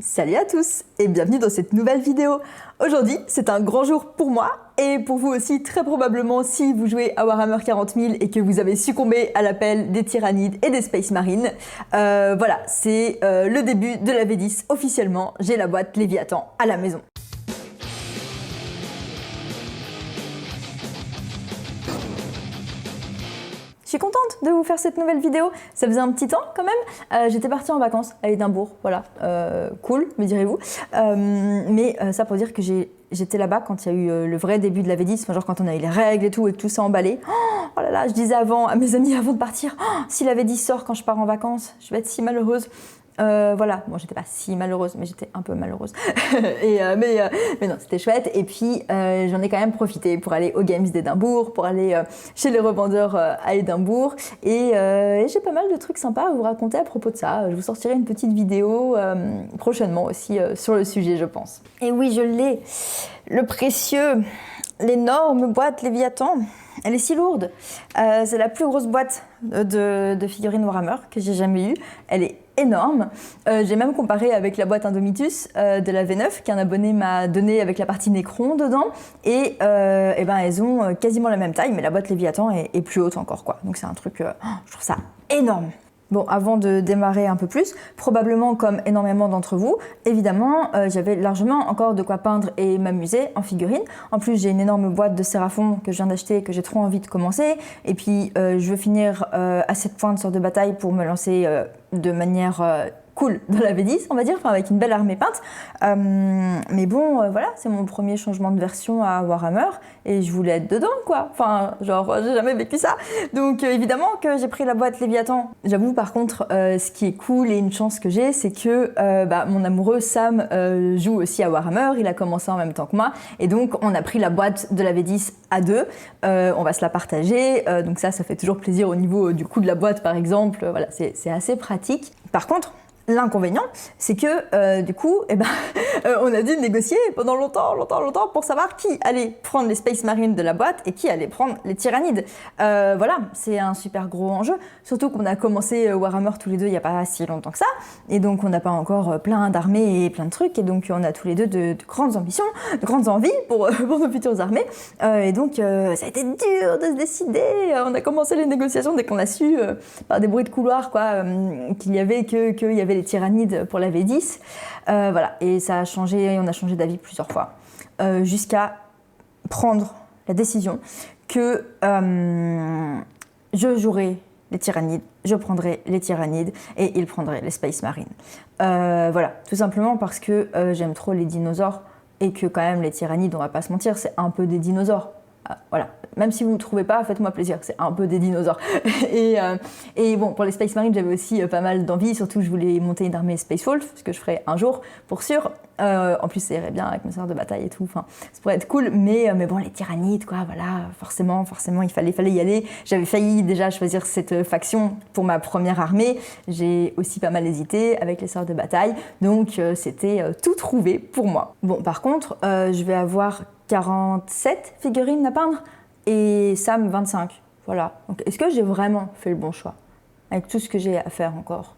Salut à tous et bienvenue dans cette nouvelle vidéo. Aujourd'hui, c'est un grand jour pour moi et pour vous aussi très probablement si vous jouez à Warhammer 40 000 et que vous avez succombé à l'appel des Tyrannides et des Space Marines. Voilà, c'est le début de la V10 officiellement. J'ai la boîte Léviathan à la maison. Je suis contente de vous faire cette nouvelle vidéo, ça faisait un petit temps quand même, j'étais partie en vacances à Édimbourg, voilà, cool, me direz-vous, mais ça pour dire que j'étais là-bas quand il y a eu le vrai début de la V10, genre quand on a eu les règles et tout tout ça emballé. Oh là là, je disais à mes amis avant de partir, si la V10 sort quand je pars en vacances, je vais être si malheureuse. Voilà, bon j'étais pas si malheureuse, mais j'étais un peu malheureuse. Mais non, c'était chouette. Et puis j'en ai quand même profité pour aller aux Games d'Édimbourg, pour aller chez les revendeurs à Édimbourg. Et j'ai pas mal de trucs sympas à vous raconter à propos de ça. Je vous sortirai une petite vidéo prochainement aussi sur le sujet, je pense. Et oui, je l'ai, le précieux, l'énorme boîte Léviathan. Elle est si lourde. C'est la plus grosse boîte de figurines Warhammer que j'ai jamais eue. Elle est énorme. J'ai même comparé avec la boîte Indomitus de la V9 qu'un abonné m'a donné avec la partie Necron dedans. Et ben elles ont quasiment la même taille, mais la boîte Léviathan est plus haute encore, quoi. Donc c'est un truc, je trouve ça énorme. Bon, avant de démarrer un peu plus, probablement comme énormément d'entre vous, évidemment, j'avais largement encore de quoi peindre et m'amuser en figurines. En plus, j'ai une énorme boîte de Séraphon que je viens d'acheter et que j'ai trop envie de commencer. Et puis, je veux finir à 7 points de sort de bataille pour me lancer de manière cool dans la V10, on va dire, enfin, avec une belle armée peinte. Mais bon, voilà, c'est mon premier changement de version à Warhammer et je voulais être dedans, quoi. Enfin, genre, j'ai jamais vécu ça. Donc, évidemment que j'ai pris la boîte Léviathan. J'avoue, par contre, ce qui est cool et une chance que j'ai, c'est que mon amoureux Sam joue aussi à Warhammer. Il a commencé en même temps que moi. Et donc, on a pris la boîte de la V10 à deux. On va se la partager. Donc ça fait toujours plaisir au niveau du coût de la boîte, par exemple. Voilà, c'est assez pratique. Par contre, l'inconvénient, c'est que du coup, on a dû négocier pendant longtemps pour savoir qui allait prendre les Space Marines de la boîte et qui allait prendre les Tyrannides. Voilà, c'est un super gros enjeu, surtout qu'on a commencé Warhammer tous les deux il n'y a pas si longtemps que ça, et donc on n'a pas encore plein d'armées et plein de trucs, et donc on a tous les deux de grandes ambitions, de grandes envies pour nos futures armées, et donc ça a été dur de se décider. On a commencé les négociations dès qu'on a su, par des bruits de couloir, quoi, qu'il y avait les Tyrannides pour la V10, voilà, et ça a changé, on a changé d'avis plusieurs fois, jusqu'à prendre la décision que je jouerai les Tyrannides, je prendrai les Tyrannides et il prendrait les Space Marines. Voilà, tout simplement parce que j'aime trop les dinosaures et que quand même les Tyrannides, on va pas se mentir, c'est un peu des dinosaures. Voilà, même si vous ne trouvez pas, faites-moi plaisir, c'est un peu des dinosaures. et bon, pour les Space Marines, j'avais aussi pas mal d'envie, surtout je voulais monter une armée Space Wolf, ce que je ferai un jour, pour sûr. En plus, ça irait bien avec mes sœurs de bataille et tout, enfin, ça pourrait être cool, mais bon, les Tyrannides, quoi, voilà, forcément, il fallait y aller. J'avais failli déjà choisir cette faction pour ma première armée, j'ai aussi pas mal hésité avec les sœurs de bataille, donc c'était tout trouvé pour moi. Bon, par contre, je vais avoir 47 figurines à peindre et Sam 25. Voilà. Donc, est-ce que j'ai vraiment fait le bon choix avec tout ce que j'ai à faire encore?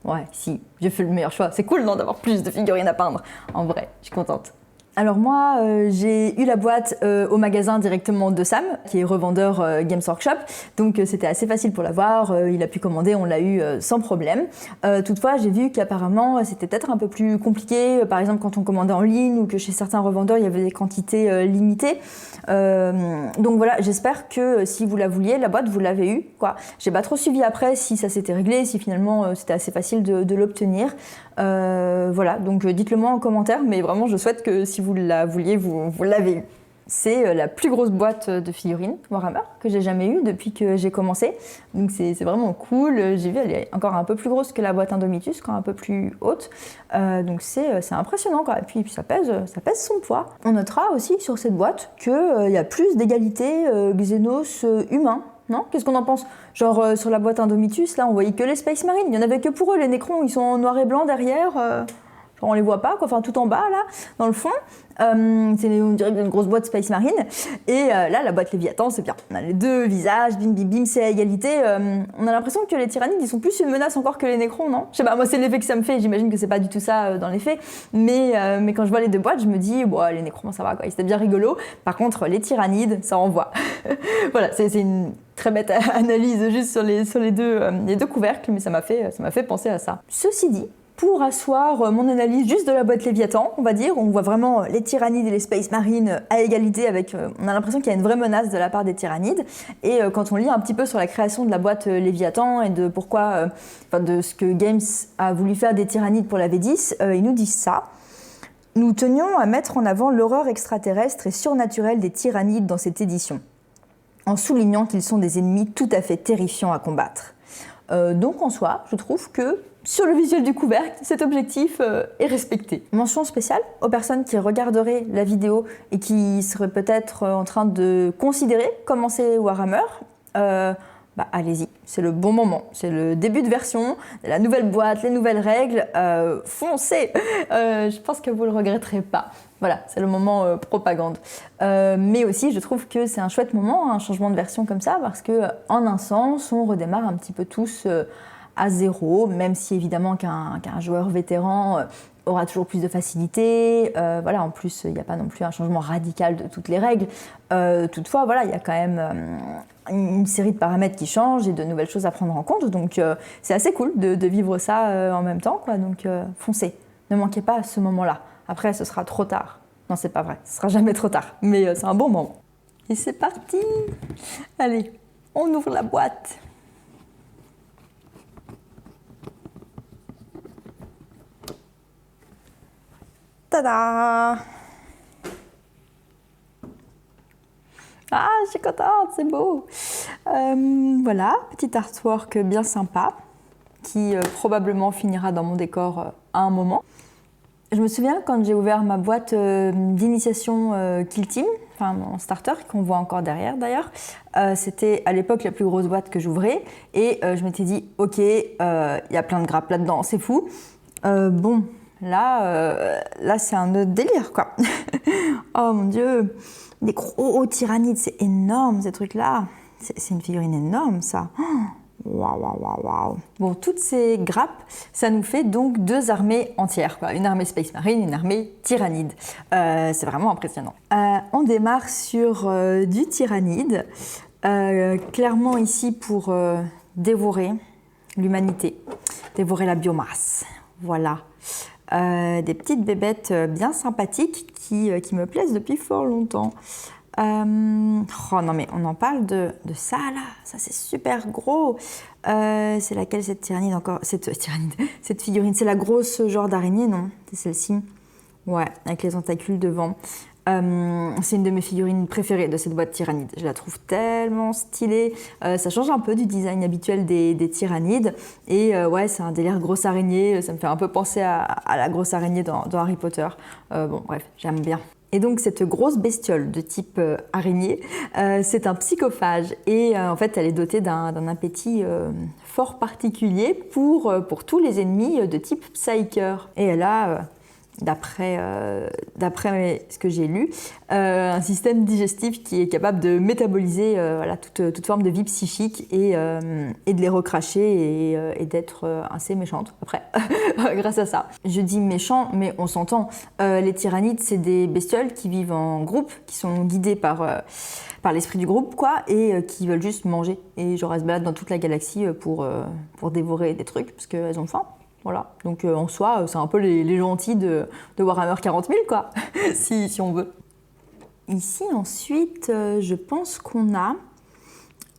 Ouais, si, j'ai fait le meilleur choix. C'est cool, non, d'avoir plus de figurines à peindre. En vrai, je suis contente. Alors moi, j'ai eu la boîte au magasin directement de Sam, qui est revendeur Games Workshop, donc c'était assez facile pour l'avoir, il a pu commander, on l'a eu sans problème. Toutefois, j'ai vu qu'apparemment c'était peut-être un peu plus compliqué, par exemple quand on commandait en ligne ou que chez certains revendeurs il y avait des quantités limitées. Donc voilà, j'espère que si vous la vouliez, la boîte, vous l'avez eue, quoi. J'ai pas trop suivi après si ça s'était réglé, si finalement c'était assez facile de l'obtenir. Voilà, donc dites-le moi en commentaire, mais vraiment je souhaite que si vous la vouliez, vous l'avez eu. C'est la plus grosse boîte de figurines Warhammer que j'ai jamais eue depuis que j'ai commencé, donc c'est vraiment cool. J'ai vu, elle est encore un peu plus grosse que la boîte Indomitus, quand un peu plus haute, donc c'est impressionnant, quoi. Et puis ça pèse son poids. On notera aussi sur cette boîte qu'il y a plus d'égalité Xenos humain. Non? Qu'est-ce qu'on en pense? Genre sur la boîte Indomitus, là on voyait que les Space Marines, il n'y en avait que pour eux, les Necrons, ils sont en noir et blanc derrière. on les voit pas, quoi. Enfin tout en bas là, dans le fond. On dirait une grosse boîte Space Marine. Et là, la boîte Léviathan, c'est bien. On a les deux visages, bim bim bim, c'est à égalité. On a l'impression que les tyrannides, ils sont plus une menace encore que les nécrons, non? Je sais pas, moi c'est l'effet que ça me fait. J'imagine que c'est pas du tout ça dans les faits. Mais quand je vois les deux boîtes, je me dis, bon, les nécrons, ça va, quoi. C'était bien rigolo. Par contre, les tyrannides, ça envoie. Voilà, c'est une très bête analyse juste sur les deux couvercles, mais ça m'a fait penser à ça. Ceci dit, pour asseoir mon analyse juste de la boîte Léviathan, on va dire, on voit vraiment les tyrannides et les Space Marines à égalité avec... on a l'impression qu'il y a une vraie menace de la part des tyrannides. Et quand on lit un petit peu sur la création de la boîte Léviathan et de pourquoi... de ce que Games a voulu faire des tyrannides pour la V10, ils nous disent ça. Nous tenions à mettre en avant l'horreur extraterrestre et surnaturelle des tyrannides dans cette édition, en soulignant qu'ils sont des ennemis tout à fait terrifiants à combattre. Donc en soi, je trouve que sur le visuel du couvercle, cet objectif est respecté. Mention spéciale aux personnes qui regarderaient la vidéo et qui seraient peut-être en train de considérer commencer Warhammer. Allez-y, c'est le bon moment, c'est le début de version, la nouvelle boîte, les nouvelles règles, foncez. Je pense que vous le regretterez pas. Voilà, c'est le moment propagande. Mais aussi, je trouve que c'est un chouette moment, un changement de version comme ça, parce que en un sens, on redémarre un petit peu tous à zéro, même si évidemment qu'un joueur vétéran aura toujours plus de facilité. Voilà, en plus, il n'y a pas non plus un changement radical de toutes les règles. Toutefois, voilà, il y a quand même une série de paramètres qui changent et de nouvelles choses à prendre en compte. Donc, c'est assez cool de vivre ça en même temps, quoi. Donc, foncez. Ne manquez pas à ce moment-là. Après, ce sera trop tard. Non, c'est pas vrai. Ce sera jamais trop tard. Mais c'est un bon moment. Et c'est parti. Allez, on ouvre la boîte. Tada! Ah, je suis contente, c'est beau. Voilà, petit artwork bien sympa qui probablement finira dans mon décor à un moment. Je me souviens quand j'ai ouvert ma boîte d'initiation Kill Team, enfin mon starter qu'on voit encore derrière d'ailleurs, c'était à l'époque la plus grosse boîte que j'ouvrais et je m'étais dit ok, il y a plein de grappes là-dedans, c'est fou. Bon, là c'est un autre délire quoi. Oh mon dieu, des gros tyrannides, c'est énorme ces trucs-là. C'est une figurine énorme ça. Waouh, waouh, waouh, waouh. Bon, toutes ces grappes, ça nous fait donc deux armées entières, quoi. Une armée Space Marine, une armée tyrannide. C'est vraiment impressionnant. On démarre sur du tyrannide, clairement ici pour dévorer l'humanité, dévorer la biomasse. Voilà. Des petites bébêtes bien sympathiques qui me plaisent depuis fort longtemps. Oh non mais on en parle de ça là, ça c'est super gros. C'est laquelle cette tyrannide encore? Cette figurine, c'est la grosse genre d'araignée, non? C'est celle-ci? Ouais, avec les tentacules devant. C'est une de mes figurines préférées de cette boîte tyrannide. Je la trouve tellement stylée. Ça change un peu du design habituel des tyrannides. Et ouais, c'est un délire grosse araignée. Ça me fait un peu penser à la grosse araignée dans Harry Potter. Bon, bref, j'aime bien. Et donc cette grosse bestiole de type araignée, c'est un psychophage et en fait elle est dotée d'un appétit fort particulier pour tous les ennemis de type Psyker. Et elle a, d'après ce que j'ai lu, un système digestif qui est capable de métaboliser voilà, toute forme de vie psychique et de les recracher et d'être assez méchante après, grâce à ça. Je dis méchant, mais on s'entend. Les tyrannides, c'est des bestioles qui vivent en groupe, qui sont guidées par l'esprit du groupe, quoi, et qui veulent juste manger. Et genre, elles se baladent dans toute la galaxie pour dévorer des trucs, parce qu'elles ont faim. Voilà, donc en soi, c'est un peu les gentils de Warhammer 40 000, quoi, si on veut. Ici, ensuite, je pense qu'on a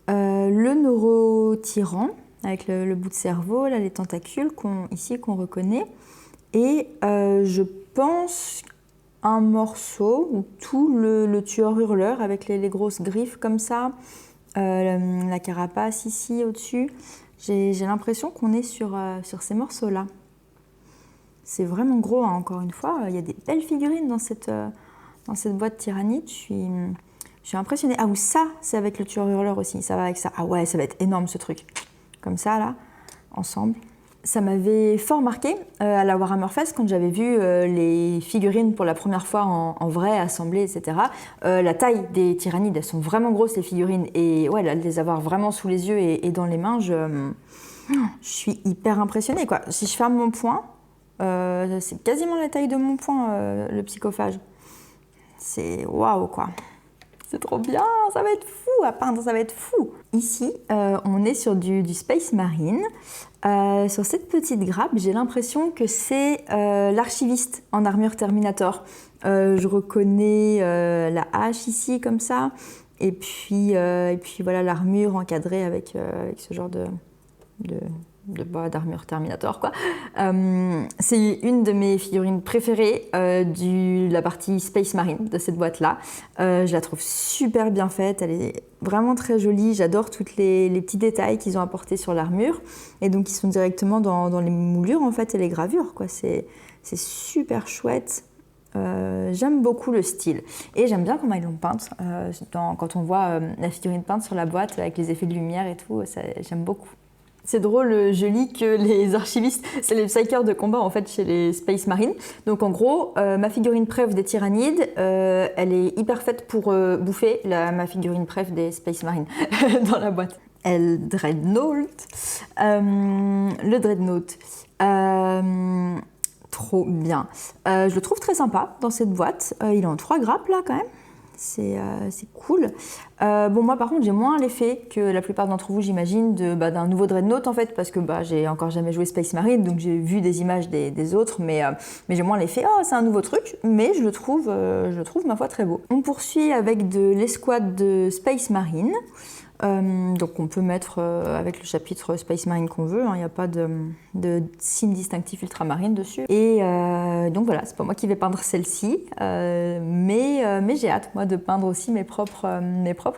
le neurotyran, avec le bout de cerveau, là, les tentacules qu'on reconnaît. Et je pense un morceau, ou tout le tueur hurleur, avec les grosses griffes comme ça, la carapace ici, au-dessus. J'ai l'impression qu'on est sur ces morceaux-là. C'est vraiment gros, hein, encore une fois. Il y a des belles figurines dans cette boîte tyrannide. Je suis impressionnée. Ah, ou ça, c'est avec le tueur hurleur aussi. Ça va avec ça. Ah ouais, ça va être énorme ce truc. Comme ça, là, ensemble. Ça m'avait fort marqué à la Warhammer Fest quand j'avais vu les figurines pour la première fois en vrai, assemblées, etc. La taille des tyrannides, elles sont vraiment grosses les figurines et ouais, là, de les avoir vraiment sous les yeux et dans les mains, je suis hyper impressionnée, quoi. Si je ferme mon poing, c'est quasiment la taille de mon poing, le psychophage. C'est waouh, quoi. C'est trop bien, ça va être fou à peindre, ça va être fou. Ici, on est sur du Space Marine. Sur cette petite grappe, j'ai l'impression que c'est l'archiviste en armure Terminator. Je reconnais la hache ici, comme ça. Et puis voilà l'armure encadrée avec ce genre d'armure Terminator, quoi. C'est une de mes figurines préférées de la partie Space Marine de cette boîte-là. Je la trouve super bien faite, elle est vraiment très jolie. J'adore tous les petits détails qu'ils ont apportés sur l'armure et donc ils sont directement dans les moulures en fait et les gravures, quoi. C'est super chouette. J'aime beaucoup le style et j'aime bien comment ils l'ont peinte. Quand on voit la figurine peinte sur la boîte avec les effets de lumière et tout, j'aime beaucoup. C'est drôle, je lis que les archivistes, c'est les psychers de combat en fait chez les Space Marines. Donc en gros, ma figurine préf des tyrannides, elle est hyper faite pour bouffer ma figurine préf des Space Marines dans la boîte. Le Dreadnought. Trop bien. Je le trouve très sympa dans cette boîte. Il est en 3 grappes là quand même. C'est cool. Bon, moi par contre j'ai moins l'effet que la plupart d'entre vous, j'imagine, d'un nouveau Dreadnought en fait, parce que j'ai encore jamais joué Space Marine, donc j'ai vu des images des autres, mais j'ai moins l'effet « oh c'est un nouveau truc », mais je le trouve ma foi très beau. On poursuit avec de l'escouade de Space Marine. Donc on peut mettre avec le chapitre Space Marine qu'on veut, il n'y a pas de signe distinctif ultramarine dessus. Et donc voilà, c'est pas moi qui vais peindre celle-ci, mais j'ai hâte moi de peindre aussi mes propres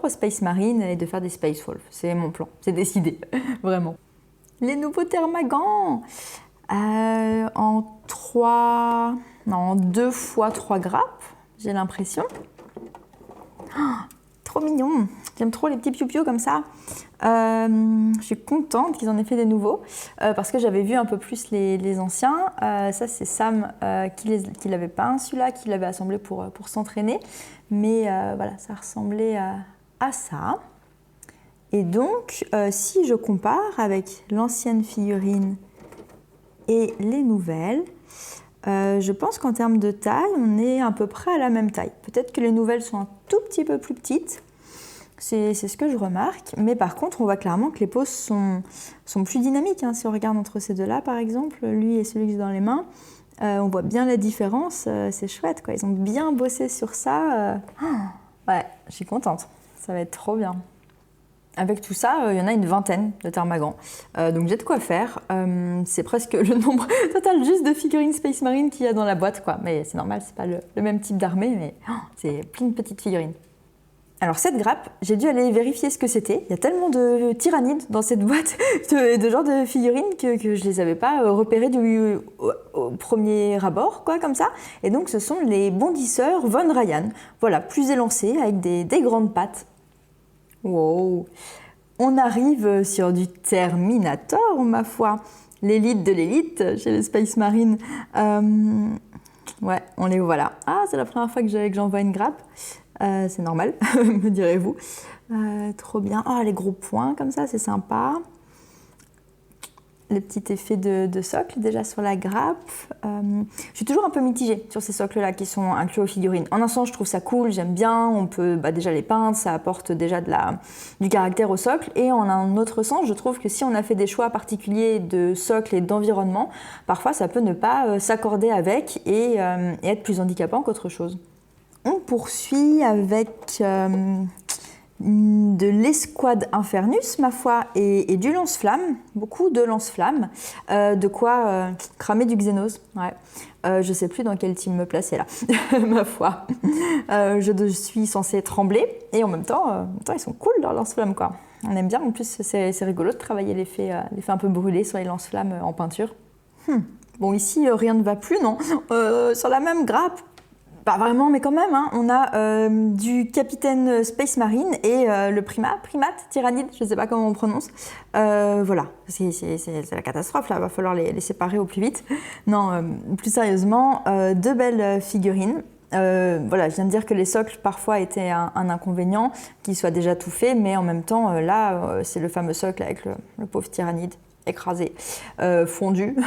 Space Marine et de faire des Space Wolf. C'est mon plan, c'est décidé, vraiment. Les nouveaux Thermagants en 2 fois 3 grappes, j'ai l'impression. Trop mignon, j'aime trop les petits piou-piou comme ça. Je suis contente qu'ils en aient fait des nouveaux parce que j'avais vu un peu plus les anciens. Ça c'est Sam qui l'avait peint, celui-là, qui l'avait assemblé pour s'entraîner. Mais voilà, ça ressemblait à ça. Et donc, si je compare avec l'ancienne figurine et les nouvelles, je pense qu'en termes de taille, on est à peu près à la même taille. Peut-être que les nouvelles sont un tout petit peu plus petites, c'est ce que je remarque. Mais par contre, on voit clairement que les poses sont plus dynamiques. Si on regarde entre ces deux-là, par exemple, lui et celui que j'ai dans les mains, on voit bien la différence. C'est chouette, quoi. Ils ont bien bossé sur ça. Ouais, je suis contente. Ça va être trop bien. Avec tout ça, il y en a une vingtaine de Thermagants, donc j'ai de quoi faire. C'est presque le nombre total juste de figurines Space Marine qu'il y a dans la boîte, quoi. Mais c'est normal, c'est pas le même type d'armée, mais c'est plein de petites figurines. Alors cette grappe, j'ai dû aller vérifier ce que c'était. Il y a tellement de tyrannides dans cette boîte, de genres de figurines que je les avais pas repérées au premier abord, quoi, comme ça. Et donc ce sont les bondisseurs Von Ryan. Voilà, plus élancés, avec des grandes pattes. Wow. On arrive sur du Terminator, ma foi. L'élite de l'élite chez les Space Marine. Ouais, on les voilà. Ah, c'est la première fois que j'en vois une grappe. C'est normal, me direz-vous. Trop bien. Ah, les gros points comme ça, c'est sympa. Les petits effets de socle déjà sur la grappe. Je suis toujours un peu mitigée sur ces socles-là qui sont inclus aux figurines. En un sens, je trouve ça cool, j'aime bien, on peut déjà les peindre, ça apporte déjà du caractère au socle. Et en un autre sens, je trouve que si on a fait des choix particuliers de socle et d'environnement, parfois ça peut ne pas s'accorder avec et être plus handicapant qu'autre chose. On poursuit avec de l'escouade Infernus, ma foi, et du lance-flamme, beaucoup de lance-flamme, de quoi cramer du Xenos. Ouais. Je sais plus dans quel team me placer là, ma foi. Je suis censée trembler, et en même temps ils sont cool leurs lance-flammes, quoi. On aime bien, en plus c'est rigolo de travailler l'effet un peu brûlé sur les lance-flammes en peinture. Bon, ici rien ne va plus, non. Sur la même grappe, Pas vraiment, mais quand même, hein, on a du capitaine Space Marine et le primate tyrannide, je ne sais pas comment on prononce. Voilà, c'est la catastrophe, là, il va falloir les séparer au plus vite. Non, plus sérieusement, deux belles figurines. Voilà, je viens de dire que les socles parfois étaient un inconvénient, qu'ils soient déjà tout faits, mais en même temps, là, c'est le fameux socle avec le pauvre tyrannide écrasé, fondu,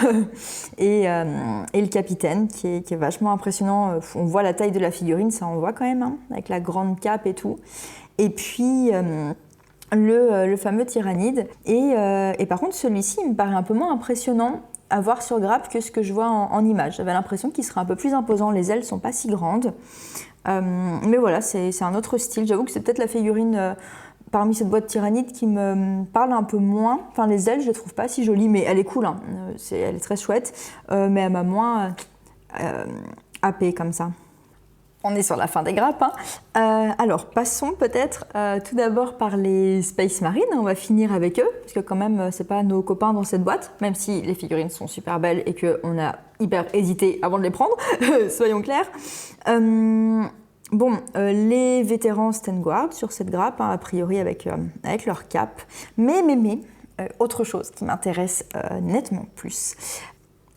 et le capitaine qui est vachement impressionnant. On voit la taille de la figurine, ça on voit quand même, hein, avec la grande cape et tout. Et puis le fameux tyrannide. Et par contre, celui-ci il me paraît un peu moins impressionnant à voir sur grappe que ce que je vois en image. J'avais l'impression qu'il serait un peu plus imposant, les ailes sont pas si grandes. Mais voilà, c'est un autre style. J'avoue que c'est peut-être la figurine parmi cette boîte tyrannide qui me parle un peu moins. Enfin, les ailes, je les trouve pas si jolies, mais elle est cool, hein. Elle est très chouette, mais elle m'a moins happée comme ça. On est sur la fin des grappes, hein. Alors, passons peut-être tout d'abord par les Space Marine. On va finir avec eux, parce que quand même, c'est pas nos copains dans cette boîte, même si les figurines sont super belles et qu'on a hyper hésité avant de les prendre, soyons clairs. Bon, les vétérans Stenguard sur cette grappe, hein, a priori avec leur cape, mais autre chose qui m'intéresse nettement plus.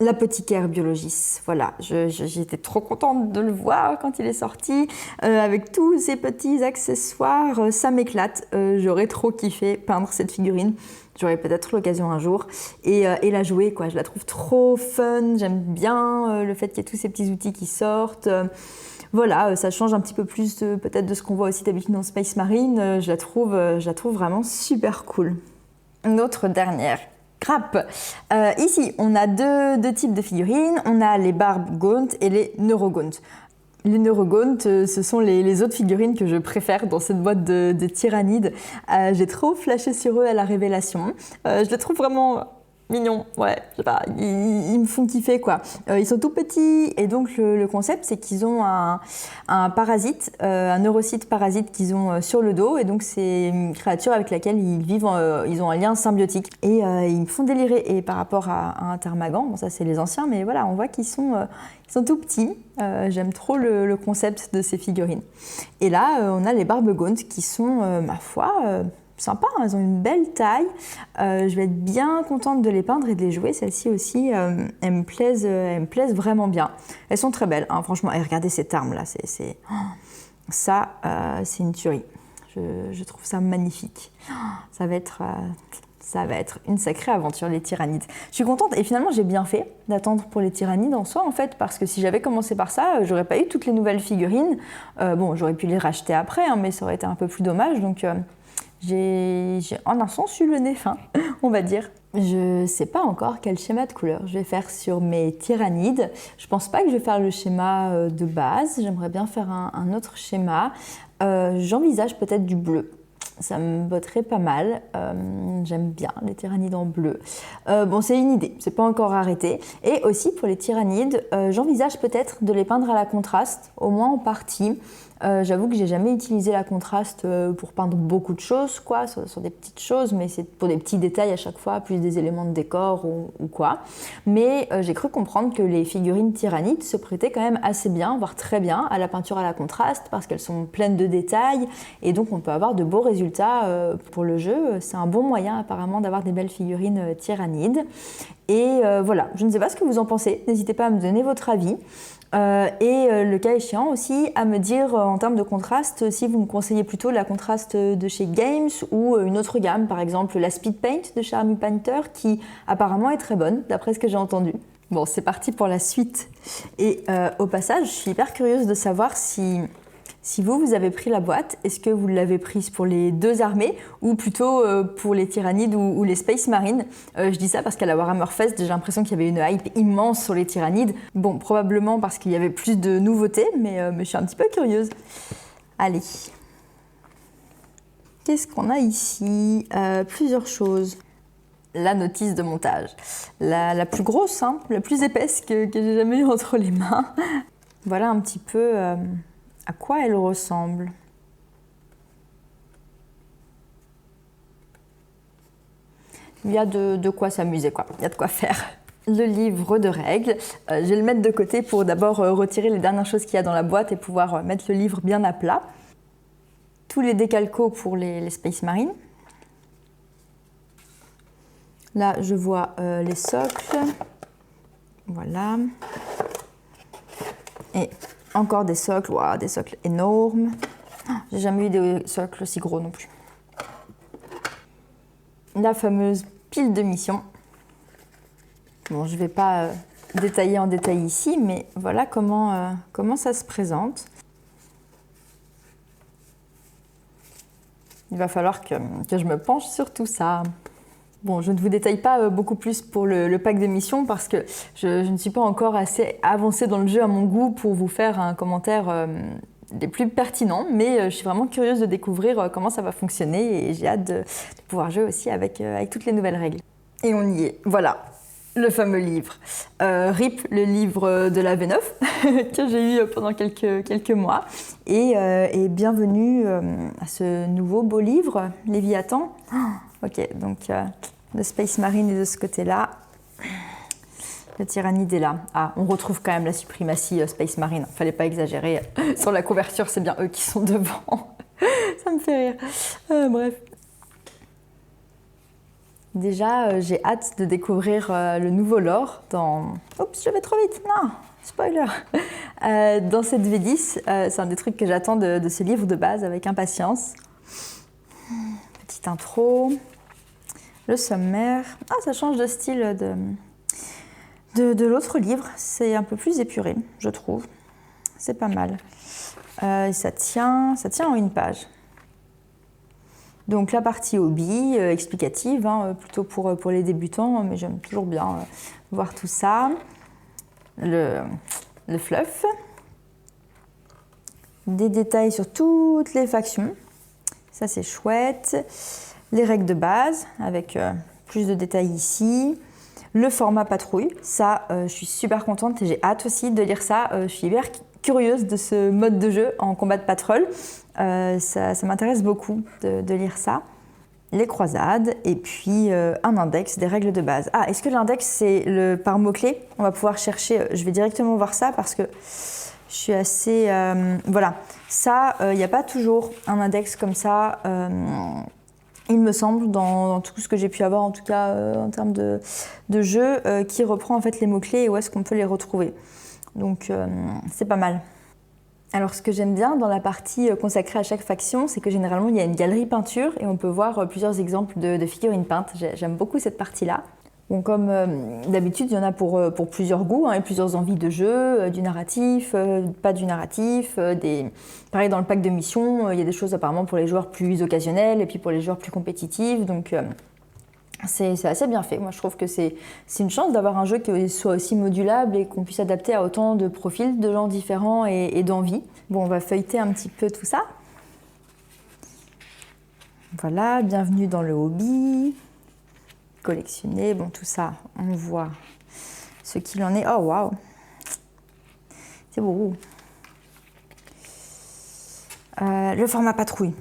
L'apothicaire Biologis, voilà, j'étais trop contente de le voir quand il est sorti, avec tous ces petits accessoires, ça m'éclate, j'aurais trop kiffé peindre cette figurine, j'aurai peut-être l'occasion un jour, et la jouer, quoi. Je la trouve trop fun, j'aime bien le fait qu'il y ait tous ces petits outils qui sortent, voilà, ça change un petit peu plus peut-être de ce qu'on voit aussi d'habitude dans Space Marine, je la trouve vraiment super cool. Notre dernière grappe. Ici, on a deux types de figurines. On a les Barb Gaunt et les Neurogaunt. Les Neurogaunt, ce sont les autres figurines que je préfère dans cette boîte de tyrannides. J'ai trop flashé sur eux à la révélation. Je les trouve vraiment mignons, ouais, je sais pas, ils me font kiffer, quoi. Ils sont tout petits et donc le concept c'est qu'ils ont un parasite, un neurocyte parasite qu'ils ont sur le dos, et donc c'est une créature avec laquelle ils vivent, ils ont un lien symbiotique, et ils me font délirer. Et par rapport à un Termagant, bon ça c'est les anciens, mais voilà, on voit qu'ils sont tout petits. J'aime trop le concept de ces figurines. Et là on a les Barbegaunt qui sont, ma foi, sympa, hein, elles ont une belle taille. Je vais être bien contente de les peindre et de les jouer. Celles-ci aussi, elles me plaisent vraiment bien. Elles sont très belles, hein, franchement. Et regardez cette arme là, c'est une tuerie. Je trouve ça magnifique. Ça va être une sacrée aventure, les tyrannides. Je suis contente, et finalement j'ai bien fait d'attendre pour les tyrannides en soi, en fait, parce que si j'avais commencé par ça, j'aurais pas eu toutes les nouvelles figurines. Bon, j'aurais pu les racheter après, hein, mais ça aurait été un peu plus dommage, donc j'ai en un sens eu le nez fin, on va dire. Je sais pas encore quel schéma de couleur je vais faire sur mes tyrannides. Je pense pas que je vais faire le schéma de base, j'aimerais bien faire un autre schéma. J'envisage peut-être du bleu. Ça me botterait pas mal. J'aime bien les tyrannides en bleu. Bon, c'est une idée, c'est pas encore arrêté. Et aussi pour les tyrannides, j'envisage peut-être de les peindre à la contraste, au moins en partie. J'avoue que j'ai jamais utilisé la contraste pour peindre beaucoup de choses, quoi, sur des petites choses, mais c'est pour des petits détails à chaque fois, plus des éléments de décor ou quoi. Mais j'ai cru comprendre que les figurines tyrannides se prêtaient quand même assez bien, voire très bien, à la peinture à la contraste, parce qu'elles sont pleines de détails, et donc on peut avoir de beaux résultats pour le jeu. C'est un bon moyen apparemment d'avoir des belles figurines tyrannides. Et voilà, je ne sais pas ce que vous en pensez, n'hésitez pas à me donner votre avis. Le cas échéant aussi à me dire en termes de contraste si vous me conseillez plutôt la contraste de chez Games ou une autre gamme, par exemple la Speed Paint de chez Army Painter, qui apparemment est très bonne d'après ce que j'ai entendu. Bon, c'est parti pour la suite. Et au passage, je suis hyper curieuse de savoir si vous avez pris la boîte. Est-ce que vous l'avez prise pour les deux armées ou plutôt pour les tyrannides ou les Space Marine? Je dis ça parce qu'à la Warhammer Fest, j'ai l'impression qu'il y avait une hype immense sur les tyrannides. Bon, probablement parce qu'il y avait plus de nouveautés, mais je suis un petit peu curieuse. Allez. Qu'est-ce qu'on a ici? Plusieurs choses. La notice de montage. La plus grosse, hein, la plus épaisse que j'ai jamais eue entre les mains. Voilà un petit peu à quoi elle ressemble. Il y a de quoi s'amuser, quoi. Il y a de quoi faire. le livre de règles. Je vais le mettre de côté pour d'abord retirer les dernières choses qu'il y a dans la boîte et pouvoir mettre le livre bien à plat. Tous les décalcos pour les Space Marine. Là, je vois les socles. Voilà. Et encore des socles. Waouh, des socles énormes. J'ai jamais eu des socles aussi gros non plus. La fameuse pile de mission. Bon, je ne vais pas détailler en détail ici, mais voilà comment ça se présente. Il va falloir que je me penche sur tout ça. Bon, je ne vous détaille pas beaucoup plus pour le pack de mission parce que je ne suis pas encore assez avancée dans le jeu à mon goût pour vous faire un commentaire des plus pertinents, mais je suis vraiment curieuse de découvrir comment ça va fonctionner et j'ai hâte de pouvoir jouer aussi avec toutes les nouvelles règles. Et on y est, voilà. Le fameux livre. RIP, le livre de la V9 que j'ai eu pendant quelques mois. Et bienvenue à ce nouveau beau livre, Léviathan. Ok, donc le Space Marine est de ce côté-là. Le Tyrannide est là. Ah, on retrouve quand même la suprématie Space Marine. Fallait pas exagérer. Sur la couverture, c'est bien eux qui sont devant. Ça me fait rire. Bref. Déjà, j'ai hâte de découvrir le nouveau lore dans... Oups, je vais trop vite, non, spoiler. Dans cette V10, c'est un des trucs que j'attends de ce livre de base avec impatience. Petite intro, le sommaire. Ah, ça change de style de l'autre livre. C'est un peu plus épuré, je trouve. C'est pas mal. Ça tient en une page. Donc la partie hobby, explicative, hein, plutôt pour les débutants, mais j'aime toujours bien voir tout ça. Le fluff. Des détails sur toutes les factions. Ça c'est chouette. Les règles de base, avec plus de détails ici. Le format patrouille, ça je suis super contente et j'ai hâte aussi de lire ça. Je suis hyper curieuse de ce mode de jeu en combat de patrol. Ça m'intéresse beaucoup de lire ça. Les croisades et puis un index des règles de base. Ah, est-ce que l'index c'est par mots-clés? On va pouvoir chercher, je vais directement voir ça parce que je suis assez... voilà, ça, il n'y a pas toujours un index comme ça, il me semble, dans tout ce que j'ai pu avoir, en tout cas en termes de jeu, qui reprend en fait les mots-clés et où est-ce qu'on peut les retrouver. Donc c'est pas mal. Alors ce que j'aime bien dans la partie consacrée à chaque faction, c'est que généralement il y a une galerie peinture et on peut voir plusieurs exemples de figurines peintes. J'aime beaucoup cette partie-là. Bon, comme d'habitude, il y en a pour plusieurs goûts et plusieurs envies de jeu, du narratif, pas du narratif. Pareil dans le pack de mission, il y a des choses apparemment pour les joueurs plus occasionnels et puis pour les joueurs plus compétitifs. Donc c'est assez bien fait. Moi, je trouve que c'est une chance d'avoir un jeu qui soit aussi modulable et qu'on puisse s'adapter à autant de profils, de gens différents et d'envies. Bon, on va feuilleter un petit peu tout ça. Voilà, bienvenue dans le hobby. Collectionner, bon, tout ça, on voit ce qu'il en est. Oh, waouh! C'est beau. Le format patrouille.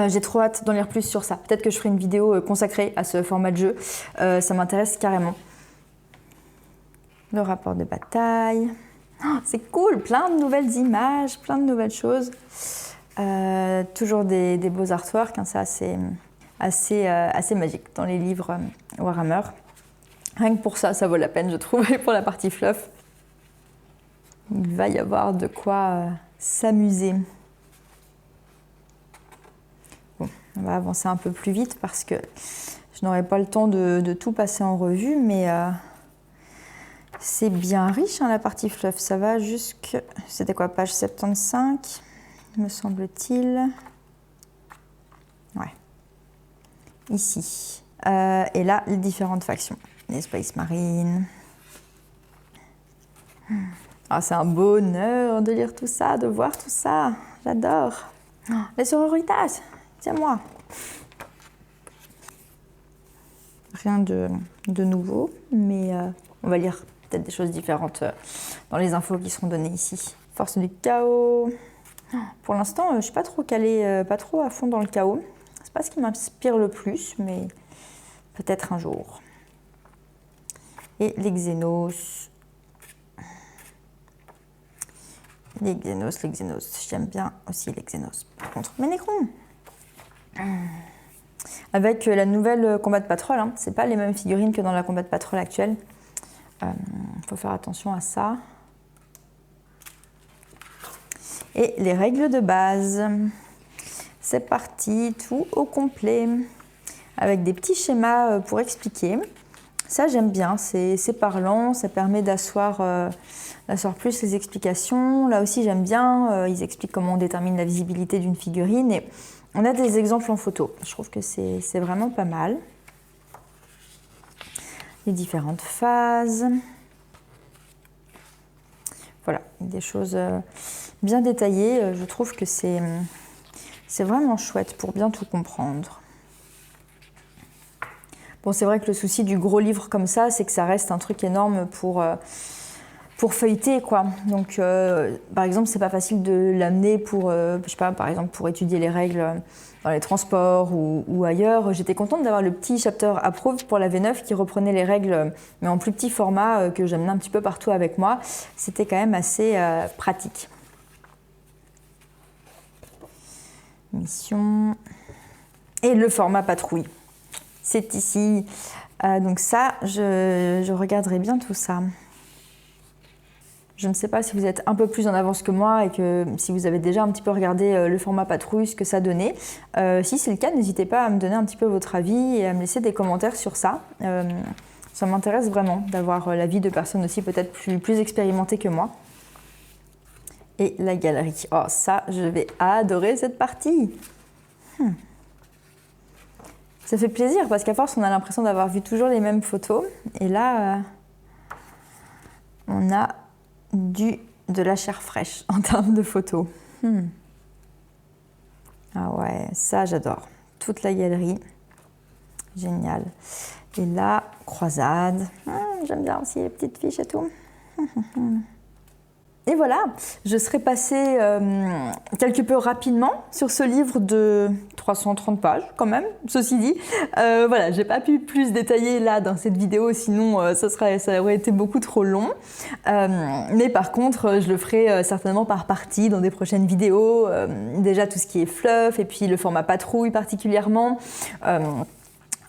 J'ai trop hâte d'en lire plus sur ça. Peut-être que je ferai une vidéo consacrée à ce format de jeu. Ça m'intéresse carrément. Le rapport de bataille. Oh, c'est cool, plein de nouvelles images, plein de nouvelles choses. Toujours des beaux artworks, hein, ça c'est assez magique dans les livres Warhammer. Rien que pour ça, ça vaut la peine, je trouve, pour la partie fluff. Il va y avoir de quoi s'amuser. Bon, on va avancer un peu plus vite parce que je n'aurai pas le temps de tout passer en revue, mais c'est bien riche, hein, la partie fluff. Ça va jusqu'à... C'était quoi, page 75, me semble-t-il. Ouais. Ici. Et là, les différentes factions. Les Space Marine. Ah, c'est un bonheur de lire tout ça, de voir tout ça. J'adore. Oh, les sororitas, tiens-moi. Rien de nouveau, mais on va lire peut-être des choses différentes dans les infos qui seront données ici. Force du chaos. Pour l'instant, je ne suis pas trop calée, pas trop à fond dans le chaos. C'est pas ce qui m'inspire le plus, mais peut-être un jour. Et les Xenos. Les Xenos. J'aime bien aussi les Xenos. Par contre, mes Necrons. Avec la nouvelle Combat Patrol, hein, c'est pas les mêmes figurines que dans la Combat Patrol actuelle. Faut faire attention à ça. Et les règles de base. C'est parti, tout au complet. Avec des petits schémas pour expliquer. Ça, j'aime bien, c'est parlant, ça permet d'asseoir plus les explications. Là aussi, j'aime bien, ils expliquent comment on détermine la visibilité d'une figurine. Et on a des exemples en photo. Je trouve que c'est vraiment pas mal. Les différentes phases. Voilà, des choses bien détaillées. Je trouve que c'est vraiment chouette pour bien tout comprendre. Bon, c'est vrai que le souci du gros livre comme ça, c'est que ça reste un truc énorme pour feuilleter, quoi. Donc, par exemple, c'est pas facile de l'amener pour, je sais pas, par exemple, pour étudier les règles dans les transports ou ailleurs. J'étais contente d'avoir le petit chapter approved pour la V9 qui reprenait les règles, mais en plus petit format, que j'amenais un petit peu partout avec moi. C'était quand même assez pratique. Mission. Et le format patrouille. C'est ici. Donc ça, je regarderai bien tout ça. Je ne sais pas si vous êtes un peu plus en avance que moi et que si vous avez déjà un petit peu regardé le format patrouille, ce que ça donnait. Si c'est le cas, n'hésitez pas à me donner un petit peu votre avis et à me laisser des commentaires sur ça. Ça m'intéresse vraiment d'avoir l'avis de personnes aussi peut-être plus expérimentées que moi. Et la galerie. Oh, ça, je vais adorer cette partie. Ça fait plaisir parce qu'à force, on a l'impression d'avoir vu toujours les mêmes photos. Et là, on a de la chair fraîche en termes de photos. Ah ouais, ça j'adore. Toute la galerie. Génial. Et là, croisade. J'aime bien aussi les petites fiches et tout. Et voilà, je serai passée quelque peu rapidement sur ce livre de 330 pages quand même, ceci dit. Voilà, j'ai pas pu plus détailler là dans cette vidéo, sinon ça aurait été beaucoup trop long. Mais par contre, je le ferai certainement par partie dans des prochaines vidéos. Déjà tout ce qui est fluff et puis le format patrouille particulièrement.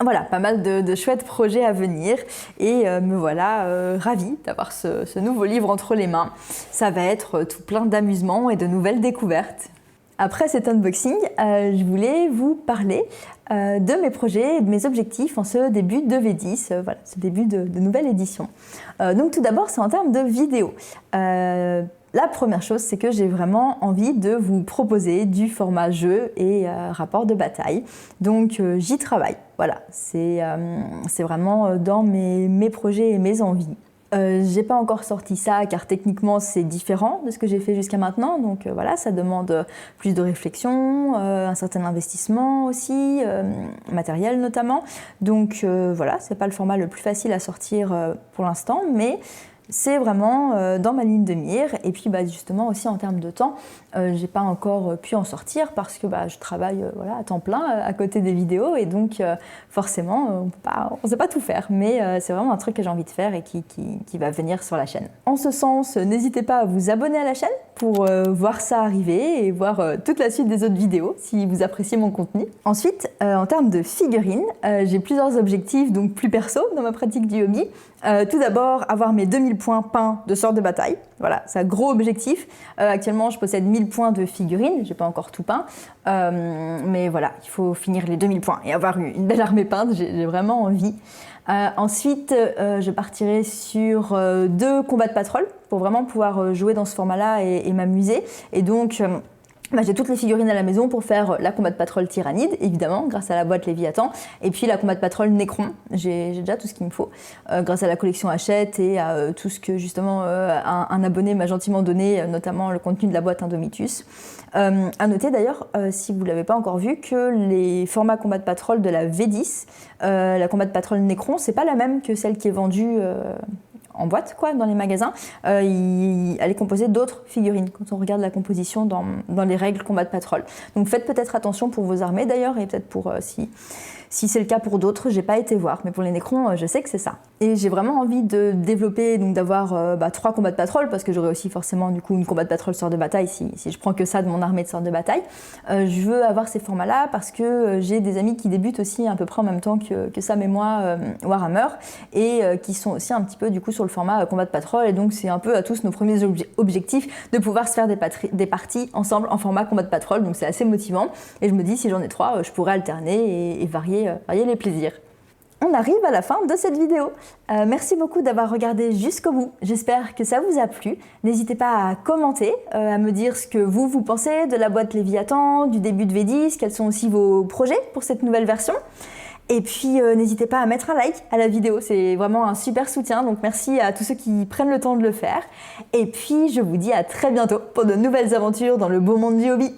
Voilà, pas mal de chouettes projets à venir et me voilà ravie d'avoir ce nouveau livre entre les mains. Ça va être tout plein d'amusements et de nouvelles découvertes. Après cet unboxing, je voulais vous parler de mes projets et de mes objectifs en ce début de V10, voilà, ce début de nouvelle édition. Donc tout d'abord, c'est en termes de vidéos. La première chose, c'est que j'ai vraiment envie de vous proposer du format jeu et rapport de bataille. Donc j'y travaille. Voilà, c'est vraiment dans mes projets et mes envies. J'ai pas encore sorti ça car techniquement c'est différent de ce que j'ai fait jusqu'à maintenant. Donc voilà, ça demande plus de réflexion, un certain investissement aussi, matériel notamment. Donc voilà, c'est pas le format le plus facile à sortir pour l'instant, mais c'est vraiment dans ma ligne de mire. Et puis justement aussi en termes de temps, j'ai pas encore pu en sortir parce que je travaille voilà, à temps plein à côté des vidéos et donc forcément on sait pas tout faire, mais c'est vraiment un truc que j'ai envie de faire et qui va venir sur la chaîne. En ce sens, n'hésitez pas à vous abonner à la chaîne pour voir ça arriver et voir toute la suite des autres vidéos si vous appréciez mon contenu. Ensuite, en termes de figurines, j'ai plusieurs objectifs, donc plus perso dans ma pratique du hobby. Tout d'abord, avoir mes 2000 points peints de sort de bataille. Voilà, c'est un gros objectif. Actuellement, je possède 1000 points de figurines. J'ai pas encore tout peint. Mais voilà, il faut finir les 2000 points et avoir une belle armée peinte. J'ai vraiment envie. Ensuite, je partirai sur 2 combats de patrol pour vraiment pouvoir jouer dans ce format-là et m'amuser. Et donc, j'ai toutes les figurines à la maison pour faire la combat de patrol Tyrannide, évidemment, grâce à la boîte Léviathan, et puis la combat de patrol Necron. J'ai déjà tout ce qu'il me faut, grâce à la collection Hachette et à tout ce que justement un abonné m'a gentiment donné, notamment le contenu de la boîte Indomitus. À noter d'ailleurs, si vous ne l'avez pas encore vu, que les formats combat de patrol de la V10, la combat de patrol Necron, c'est pas la même que celle qui est vendue en boîte quoi, dans les magasins. Elle est composée d'autres figurines quand on regarde la composition dans les règles combat de patrol. Donc faites peut-être attention pour vos armées d'ailleurs et peut-être pour Si c'est le cas pour d'autres, j'ai pas été voir, mais pour les Nécrons, je sais que c'est ça. Et j'ai vraiment envie de développer, donc d'avoir 3 combats de patrol, parce que j'aurai aussi forcément du coup une combat de patrol sort de bataille si je prends que ça de mon armée de sort de bataille. Je veux avoir ces formats-là parce que j'ai des amis qui débutent aussi à peu près en même temps que Sam et moi Warhammer, et qui sont aussi un petit peu du coup sur le format combat de patrol, et donc c'est un peu à tous nos premiers objectifs de pouvoir se faire des parties ensemble en format combat de patrol, donc c'est assez motivant, et je me dis si j'en ai 3, je pourrais alterner et varier les plaisirs. On arrive à la fin de cette vidéo. Merci beaucoup d'avoir regardé jusqu'au bout. J'espère que ça vous a plu. N'hésitez pas à commenter, à me dire ce que vous pensez de la boîte Léviathan, du début de V10, quels sont aussi vos projets pour cette nouvelle version. Et puis n'hésitez pas à mettre un like à la vidéo, c'est vraiment un super soutien, donc merci à tous ceux qui prennent le temps de le faire. Et puis je vous dis à très bientôt pour de nouvelles aventures dans le beau monde du hobby.